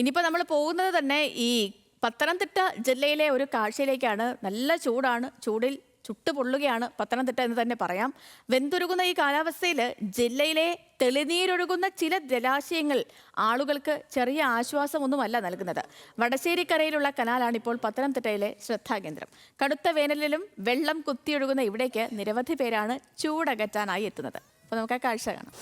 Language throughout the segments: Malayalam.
ഇനിയിപ്പോൾ നമ്മൾ പോകുന്നത് തന്നെ ഈ പത്തനംതിട്ട ജില്ലയിലെ ഒരു കാഴ്ചയിലേക്കാണ്. നല്ല ചൂടാണ്, ചൂടിൽ ചുട്ടുപൊള്ളുകയാണ് പത്തനംതിട്ട എന്ന് തന്നെ പറയാം. വെന്തുരുകുന്ന ഈ കാലാവസ്ഥയിൽ ജില്ലയിലെ തെളിനീരൊഴുകുന്ന ചില ജലാശയങ്ങൾ ആളുകൾക്ക് ചെറിയ ആശ്വാസമൊന്നുമല്ല നൽകുന്നത്. വടശ്ശേരിക്കരയിലുള്ള കനാലാണ് ഇപ്പോൾ പത്തനംതിട്ടയിലെ ശ്രദ്ധാകേന്ദ്രം. കടുത്ത വേനലിലും വെള്ളം കുത്തിയൊഴുകുന്ന ഇവിടേക്ക് നിരവധി പേരാണ് ചൂടകറ്റാനായി എത്തുന്നത്. അപ്പോൾ നമുക്ക് ആ കാഴ്ച കാണാം.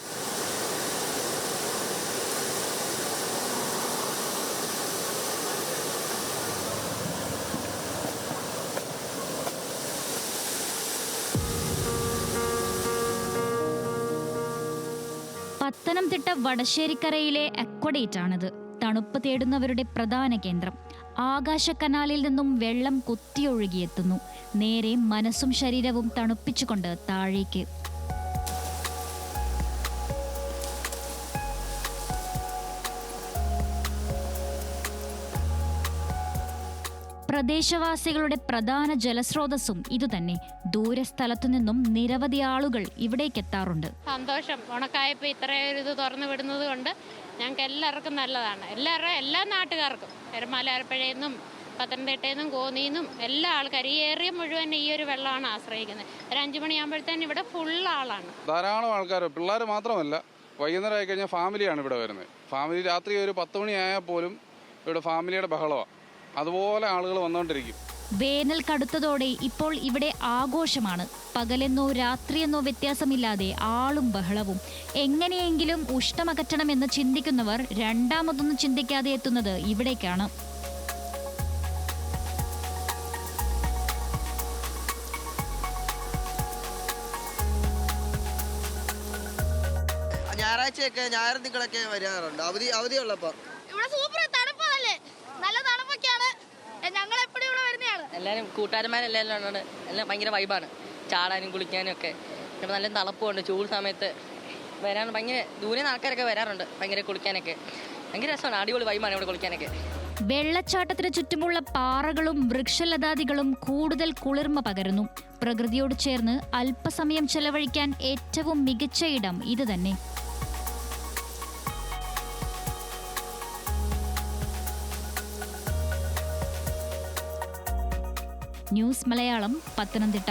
പത്തനംതിട്ട വടശ്ശേരിക്കരയിലെ അക്വഡേറ്റാണിത്. തണുപ്പ് തേടുന്നവരുടെ പ്രധാന കേന്ദ്രം. ആകാശ കനാലിൽ നിന്നും വെള്ളം കുത്തിയൊഴുകിയെത്തുന്നു. നേരെ മനസ്സും ശരീരവും തണുപ്പിച്ചുകൊണ്ട് താഴേക്ക്. പ്രദേശവാസികളുടെ പ്രധാന ജലസ്രോതസ്സും ഇതുതന്നെ. ദൂരസ്ഥലത്തു നിന്നും നിരവധി ആളുകൾ ഇവിടേക്ക് എത്താറുണ്ട്. സന്തോഷം. ഉണക്കായപ്പോൾ ഇത്രയും ഇത് തുറന്നു വിടുന്നത് കൊണ്ട് ഞങ്ങൾക്ക് എല്ലാവർക്കും നല്ലതാണ്. എല്ലാ നാട്ടുകാർക്കും എരമാലാരപ്പുഴയെന്നും പത്തനംതിട്ടയെന്നും കോന്നിന്നും എല്ലാ ആൾക്കാരും ഏറിയ മുഴുവൻ ഈ ഒരു വെള്ളമാണ് ആശ്രയിക്കുന്നത്. ഒരു 5 മണിയാകുമ്പോഴത്തേന് ഇവിടെ ഫുൾ ആളാണ്. ധാരാളം ആൾക്കാർ, പിള്ളേർ മാത്രമല്ല, വൈകുന്നേരം ആയി കഴിഞ്ഞാൽ ഫാമിലിയാണ് ഇവിടെ വരുന്നത്. ഫാമിലി രാത്രി ഒരു 10 മണിയായാൽ പോലും ഇവിടെ ഫാമിലിയുടെ ബഹളമാണ്. അതുപോലെ ആളുകൾ വന്നുകൊണ്ടിരിക്കും. വേനൽ കടുത്തതോടെ ഇപ്പോൾ ഇവിടെ ആഘോഷമാണ്. പകലെന്നോ രാത്രിയെന്നോ വ്യത്യാസമില്ലാതെ ആളും ബഹളവും. എങ്ങനെയെങ്കിലും ഉഷ്ണമകറ്റണമെന്ന് ചിന്തിക്കുന്നവർ രണ്ടാമതൊന്നും ചിന്തിക്കാതെ എത്തുന്നത് ഇവിടേക്കാണ്. ഞായറാഴ്ചയൊക്കെ ഞായർ തിങ്കളൊക്കെ വരാറുണ്ട്. അവധിയുള്ളപ്പോൾ ഇവിടെ സൂപ്പർ തണുപ്പല്ലേ, നല്ല തണുപ്പൊക്കെയാണ്. ഞങ്ങൾ എപ്പോഴും ഇവിടെ വരുന്നതാണ്. എല്ലാവരും കൂട്ടുകാരന്മാരെല്ലാം എല്ലാം ഭയങ്കര വൈബാണ്. ചാടാനും കുളിക്കാനും ഒക്കെ. ഇപ്പം നല്ല തണുപ്പുണ്ട്. ചൂട് സമയത്ത് വരാൻ ഭയങ്കര ദൂരെ നിന്ന് ആൾക്കാരൊക്കെ വരാറുണ്ട്. ഭയങ്കര കുളിക്കാനൊക്കെ ഭയങ്കര രസമാണ്. അടിപൊളി വൈബാണ് ഇവിടെ കുളിക്കാനൊക്കെ. വെള്ളച്ചാട്ടത്തിന് ചുറ്റുമുള്ള പാറകളും വൃക്ഷലതാദികളും കൂടുതൽ കുളിർമ പകരുന്നു. പ്രകൃതിയോട് ചേർന്ന് അല്പസമയം ചെലവഴിക്കാൻ ഏറ്റവും മികച്ച ഇടം ഇത് തന്നെ. ന്യൂസ് മലയാളം, പത്തനംതിട്ട.